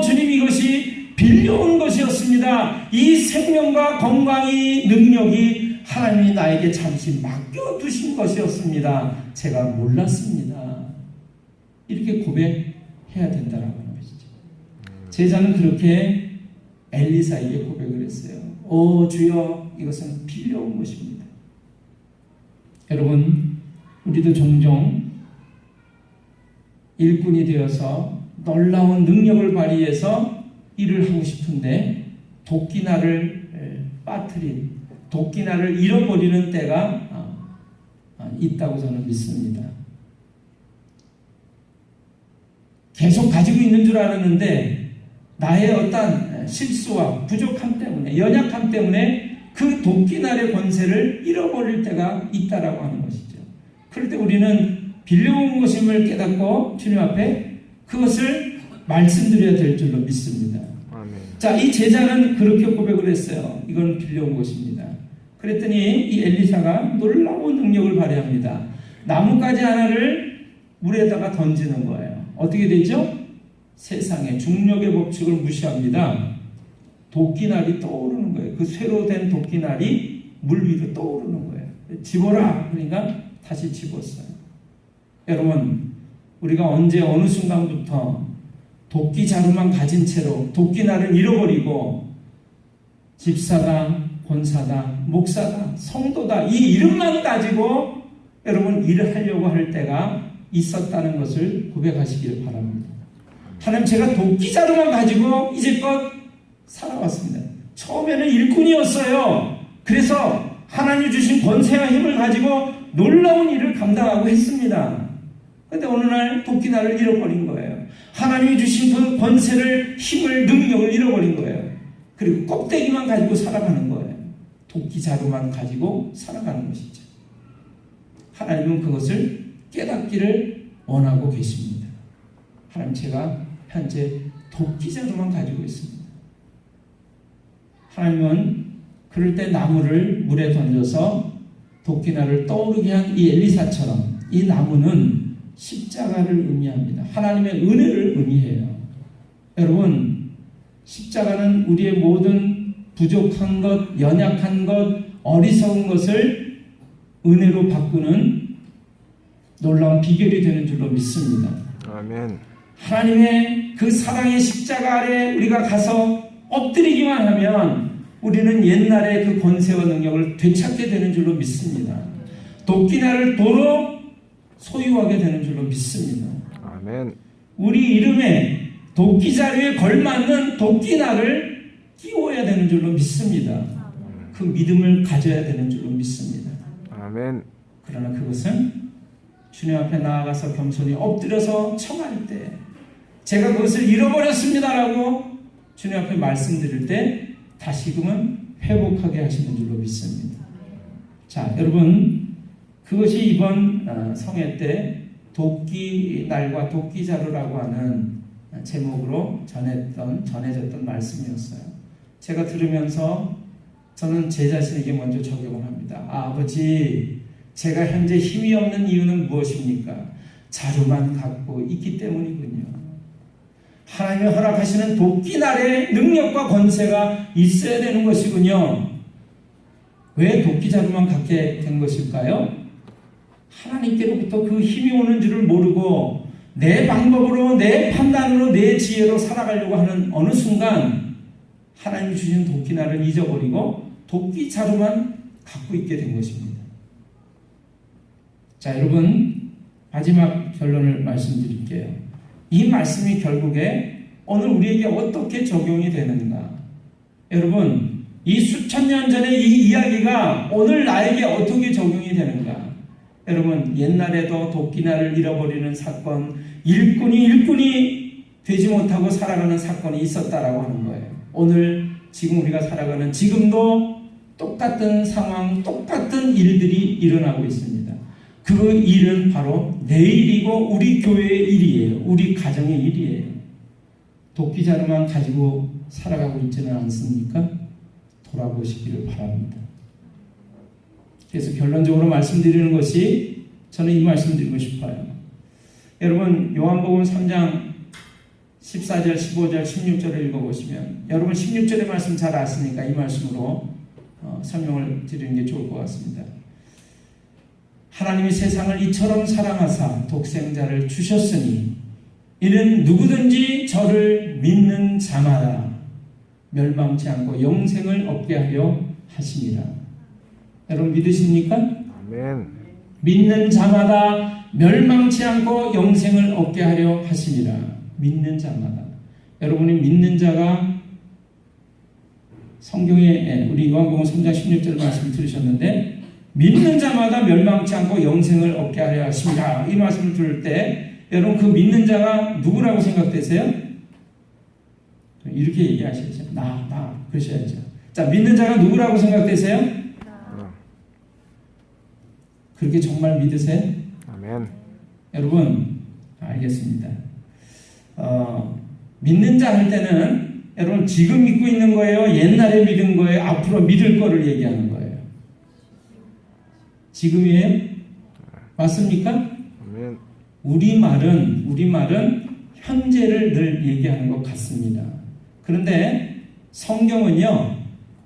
주님, 이것이 빌려온 것이었습니다. 이 생명과 건강이, 능력이 하나님이 나에게 잠시 맡겨두신 것이었습니다. 제가 몰랐습니다. 이렇게 고백해야 된다라고 하는 것이죠. 제자는 그렇게 엘리사에게 고백을 했어요. 주여, 이것은 빌려온 것입니다. 여러분, 우리도 종종 일꾼이 되어서 놀라운 능력을 발휘해서 일을 하고 싶은데 도끼날을 빠뜨린, 도끼날을 잃어버리는 때가 있다고 저는 믿습니다. 계속 가지고 있는 줄 알았는데 나의 어떤 실수와 부족함 때문에, 연약함 때문에 그 도끼날의 권세를 잃어버릴 때가 있다라고 하는 것이죠. 그럴 때 우리는 빌려온 것임을 깨닫고 주님 앞에 그것을 말씀드려야 될 줄로 믿습니다. 아멘. 자, 이 제자는 그렇게 고백을 했어요. 이건 빌려온 것입니다. 그랬더니 이 엘리사가 놀라운 능력을 발휘합니다. 나뭇가지 하나를 물에다가 던지는 거예요. 어떻게 되죠? 세상의 중력의 법칙을 무시합니다. 도끼날이 떠오르는 거예요. 그 쇠로 된 도끼날이 물 위로 떠오르는 거예요. 집어라! 그러니까 다시 집었어요. 여러분, 우리가 언제 어느 순간부터 도끼 자루만 가진 채로 도끼날을 잃어버리고 집사다, 권사다, 목사다, 성도다, 이 이름만 가지고 여러분 일을 하려고 할 때가 있었다는 것을 고백하시길 바랍니다. 하나님, 제가 도끼 자루만 가지고 이제껏 살아왔습니다. 처음에는 일꾼이었어요. 그래서 하나님 주신 권세와 힘을 가지고 놀라운 일을 감당하고 했습니다. 그런데 어느 날 도끼날을 잃어버린 거예요. 하나님이 주신 그 권세를, 힘을, 능력을 잃어버린 거예요. 그리고 껍데기만 가지고 살아가는 거예요. 도끼 자루만 가지고 살아가는 것이죠. 하나님은 그것을 깨닫기를 원하고 계십니다. 하나님, 제가 현재 도끼 자루만 가지고 있습니다. 하나님은 그럴 때 나무를 물에 던져서 도끼날을 떠오르게 한 이 엘리사처럼 이 나무는 십자가를 의미합니다. 하나님의 은혜를 의미해요. 여러분, 십자가는 우리의 모든 부족한 것, 연약한 것, 어리석은 것을 은혜로 바꾸는 놀라운 비결이 되는 줄로 믿습니다. 아멘. 하나님의 그 사랑의 십자가 아래 우리가 가서 엎드리기만 하면 우리는 옛날의 그 권세와 능력을 되찾게 되는 줄로 믿습니다. 도끼날을 도로 소유하게 되는 줄로 믿습니다. 아멘. 우리 이름에 도끼 자루에 걸맞는 도끼날을 끼워야 되는 줄로 믿습니다. 그 믿음을 가져야 되는 줄로 믿습니다. 아멘. 그러나 그것은 주님 앞에 나아가서 겸손히 엎드려서 청할 때, 제가 그것을 잃어버렸습니다라고 주님 앞에 말씀드릴 때 다시금은 회복하게 하시는 줄로 믿습니다. 자, 여러분, 그것이 이번 성회 때 도끼날과 도끼자루라고 하는 제목으로 전해졌던 말씀이었어요. 제가 들으면서 저는 제 자신에게 먼저 적용을 합니다. 아버지, 제가 현재 힘이 없는 이유는 무엇입니까? 자루만 갖고 있기 때문이군요. 하나님이 허락하시는 도끼날의 능력과 권세가 있어야 되는 것이군요. 왜 도끼자루만 갖게 된 것일까요? 하나님께로부터 그 힘이 오는 줄을 모르고 내 방법으로, 내 판단으로, 내 지혜로 살아가려고 하는 어느 순간 하나님이 주신 도끼날을 잊어버리고 도끼자루만 갖고 있게 된 것입니다. 자, 여러분, 마지막 결론을 말씀드릴게요. 이 말씀이 결국에 오늘 우리에게 어떻게 적용이 되는가? 여러분, 이 수천 년 전의 이 이야기가 오늘 나에게 어떻게 적용이 되는가? 여러분, 옛날에도 도끼날을 잃어버리는 사건, 일꾼이 되지 못하고 살아가는 사건이 있었다라고 하는 거예요. 오늘 지금 우리가 살아가는 지금도 똑같은 상황, 똑같은 일들이 일어나고 있습니다. 그 일은 바로 내 일이고 우리 교회의 일이에요. 우리 가정의 일이에요. 도끼자루만 가지고 살아가고 있지는 않습니까? 돌아보시기를 바랍니다. 그래서 결론적으로 말씀드리는 것이 저는 이 말씀 드리고 싶어요. 여러분 요한복음 3장 14절, 15절, 16절을 읽어보시면 여러분 16절의 말씀 잘 아시니까 이 말씀으로 설명을 드리는 게 좋을 것 같습니다. 하나님이 세상을 이처럼 사랑하사 독생자를 주셨으니 이는 누구든지 저를 믿는 자마다 멸망치 않고 영생을 얻게 하려 하심이라. 여러분 믿으십니까? 아멘. 믿는 자마다 멸망치 않고 영생을 얻게 하려 하심이라. 믿는 자마다. 여러분이 믿는 자가 성경에 우리 요한복음 3장 16절 말씀 들으셨는데 믿는 자마다 멸망치 않고 영생을 얻게 하려 하십니다. 이 말씀을 들을 때 여러분 그 믿는 자가 누구라고 생각되세요? 이렇게 얘기하셔야죠. 나 그러셔야죠. 자, 믿는 자가 누구라고 생각되세요? 그렇게 정말 믿으세요? 아멘. 여러분 알겠습니다. 믿는 자 할 때는 여러분 지금 믿고 있는 거예요? 옛날에 믿은 거예요? 앞으로 믿을 거를 얘기하는 거예요? 지금이에요? 맞습니까? 아멘. 우리말은 현재를 늘 얘기하는 것 같습니다. 그런데 성경은요,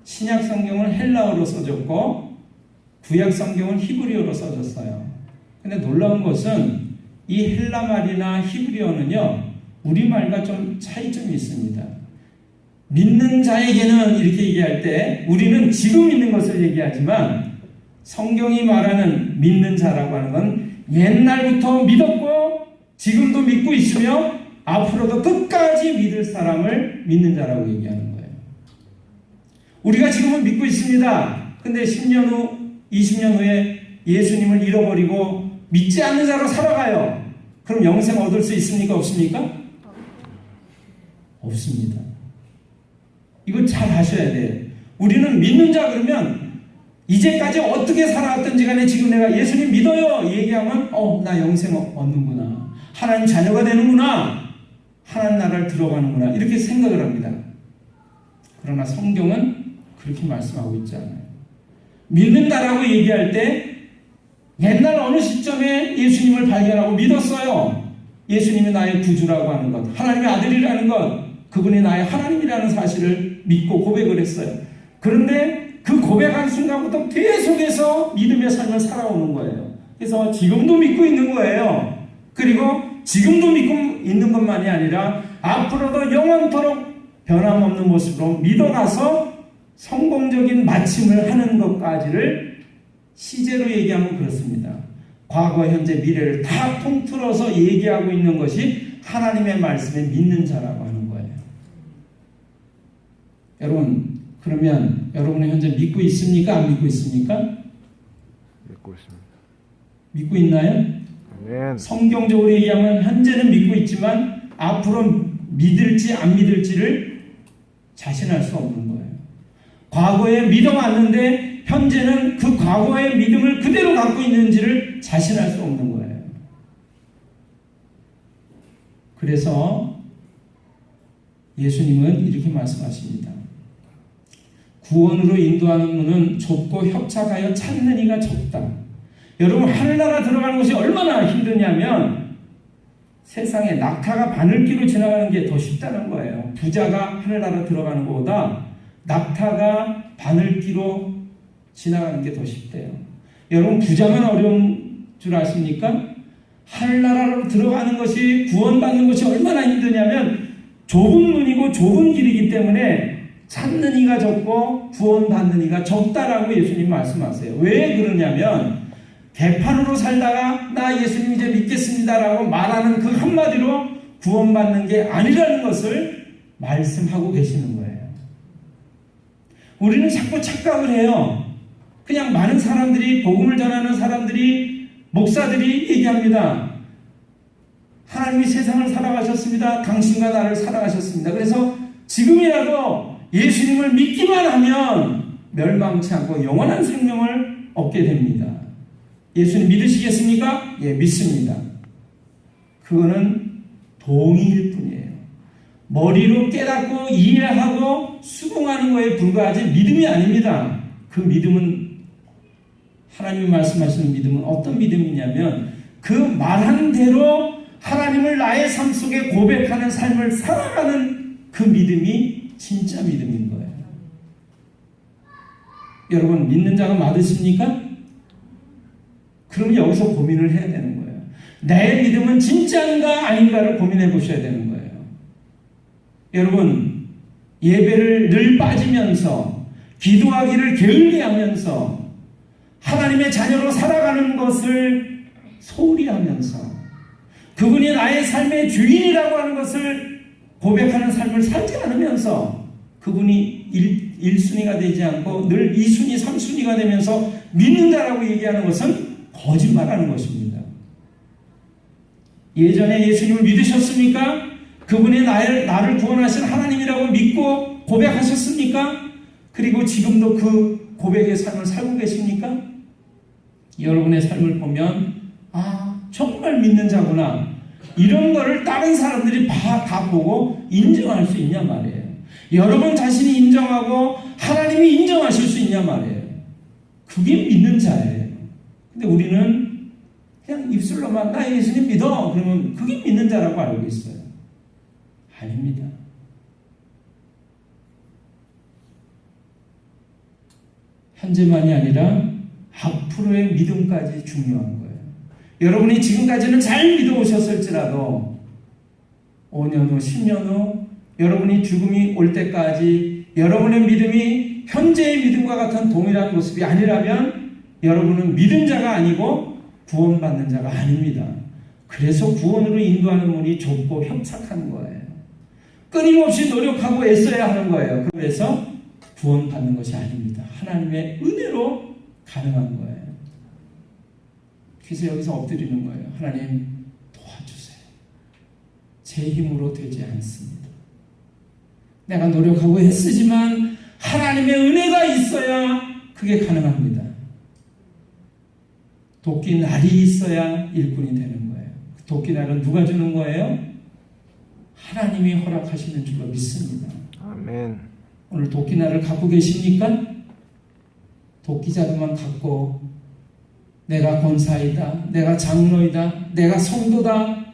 신약 성경은 헬라어로 써졌고 구약 성경은 히브리어로 써졌어요. 근데 놀라운 것은 이 헬라 말이나 히브리어는요, 우리말과 좀 차이점이 있습니다. 믿는 자에게는 이렇게 얘기할 때 우리는 지금 믿는 것을 얘기하지만 성경이 말하는 믿는 자라고 하는 건 옛날부터 믿었고 지금도 믿고 있으며 앞으로도 끝까지 믿을 사람을 믿는 자라고 얘기하는 거예요. 우리가 지금은 믿고 있습니다. 근데 10년 후, 20년 후에 예수님을 잃어버리고 믿지 않는 자로 살아가요. 그럼 영생 얻을 수 있습니까? 없습니까? 없습니다. 이거 잘 아셔야 돼요. 우리는 믿는 자 그러면 이제까지 어떻게 살아왔든지 간에 지금 내가 예수님 믿어요 얘기하면 나 영생 얻는구나. 하나님 자녀가 되는구나. 하나님 나라를 들어가는구나. 이렇게 생각을 합니다. 그러나 성경은 그렇게 말씀하고 있지 않아요. 믿는다라고 얘기할 때 옛날 어느 시점에 예수님을 발견하고 믿었어요. 예수님이 나의 구주라고 하는 것, 하나님의 아들이라는 것, 그분이 나의 하나님이라는 사실을 믿고 고백을 했어요. 그런데 그 고백한 순간부터 계속해서 믿음의 삶을 살아오는 거예요. 그래서 지금도 믿고 있는 거예요. 그리고 지금도 믿고 있는 것만이 아니라 앞으로도 영원토록 변함없는 모습으로 믿어가서 성공적인 마침을 하는 것까지를 시제로 얘기하면 그렇습니다. 과거, 현재, 미래를 다 통틀어서 얘기하고 있는 것이 하나님의 말씀에 믿는 자라고 하는 거예요. 여러분, 그러면 여러분은 현재 믿고 있습니까? 안 믿고 있습니까? 믿고 있습니다. 믿고 있나요? 아멘. 성경적으로 얘기하면 현재는 믿고 있지만 앞으로 믿을지 안 믿을지를 자신할 수 없는 거예요. 과거에 믿어왔는데 현재는 그 과거의 믿음을 그대로 갖고 있는지를 자신할 수 없는 거예요. 그래서 예수님은 이렇게 말씀하십니다. 구원으로 인도하는 문은 좁고 협착하여 찾는 이가 적다. 여러분, 하늘나라 들어가는 것이 얼마나 힘드냐면 세상에 낙타가 바늘기로 지나가는 게 더 쉽다는 거예요. 부자가 하늘나라 들어가는 것보다 낙타가 바늘기로 지나가는 게 더 쉽대요. 여러분, 부자만 어려운 줄 아십니까? 하늘나라로 들어가는 것이, 구원받는 것이 얼마나 힘드냐면 좁은 문이고 좁은 길이기 때문에 찾는 이가 적고 구원받는 이가 적다라고 예수님 말씀하세요. 왜 그러냐면 개판으로 살다가 나 예수님 이제 믿겠습니다라고 말하는 그 한마디로 구원받는 게 아니라는 것을 말씀하고 계시는 거예요. 우리는 자꾸 착각을 해요. 그냥 많은 사람들이, 복음을 전하는 사람들이, 목사들이 얘기합니다. 하나님이 세상을 살아가셨습니다. 당신과 나를 살아가셨습니다. 그래서 지금이라도 예수님을 믿기만 하면 멸망치 않고 영원한 생명을 얻게 됩니다. 예수님 믿으시겠습니까? 예, 믿습니다. 그거는 동의일 뿐이에요. 머리로 깨닫고 이해하고 수긍하는 거에 불과하지 믿음이 아닙니다. 그 믿음은 하나님이 말씀하시는 믿음은 어떤 믿음이냐면 그 말한 대로 하나님을 나의 삶 속에 고백하는 삶을 살아가는 그 믿음이 진짜 믿음인 거예요. 여러분 믿는 자가 많으십니까? 그러면 여기서 고민을 해야 되는 거예요. 내 믿음은 진짜인가 아닌가를 고민해 보셔야 되는 거예요. 여러분 예배를 늘 빠지면서 기도하기를 게을리하면서 하나님의 자녀로 살아가는 것을 소홀히 하면서 그분이 나의 삶의 주인이라고 하는 것을 고백하는 삶을 살지 않으면서 그분이 1순위가 되지 않고 늘 2순위, 3순위가 되면서 믿는 자라고 얘기하는 것은 거짓말하는 것입니다. 예전에 예수님을 믿으셨습니까? 그분이 나를 구원하신 하나님이라고 믿고 고백하셨습니까? 그리고 지금도 그 고백의 삶을 살고 계십니까? 여러분의 삶을 보면 정말 믿는 자구나 이런 거를 다른 사람들이 다 보고 인정할 수 있냐 말이에요. 여러분 자신이 인정하고 하나님이 인정하실 수 있냐 말이에요. 그게 믿는 자예요. 근데 우리는 그냥 입술로만 나 예수님 믿어 그러면 그게 믿는 자라고 알고 있어요. 아닙니다. 현재만이 아니라 앞으로의 믿음까지 중요한 거예요. 여러분이 지금까지는 잘 믿어오셨을지라도 5년 후, 10년 후 여러분이 죽음이 올 때까지 여러분의 믿음이 현재의 믿음과 같은 동일한 모습이 아니라면 여러분은 믿은 자가 아니고 구원받는 자가 아닙니다. 그래서 구원으로 인도하는 문이 좁고 협착한 거예요. 끊임없이 노력하고 애써야 하는 거예요. 그래서 구원받는 것이 아닙니다. 하나님의 은혜로 가능한 거예요. 그래서 여기서 엎드리는 거예요. 하나님 도와주세요. 제 힘으로 되지 않습니다. 내가 노력하고 애쓰지만 하나님의 은혜가 있어야 그게 가능합니다. 도끼 날이 있어야 일꾼이 되는 거예요. 도끼 날은 누가 주는 거예요? 하나님이 허락하시는 줄로 믿습니다. 아멘. 오늘 도끼 날을 갖고 계십니까? 도끼자루만 갖고 내가 권사이다, 내가 장로이다, 내가 성도다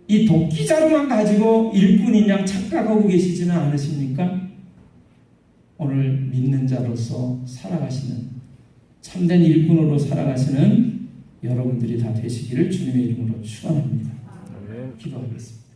이 도끼자루만 가지고 일꾼인 양 착각하고 계시지는 않으십니까? 오늘 믿는 자로서 살아가시는 참된 일꾼으로 살아가시는 여러분들이 다 되시기를 주님의 이름으로 축원합니다. 아멘. 기도하겠습니다.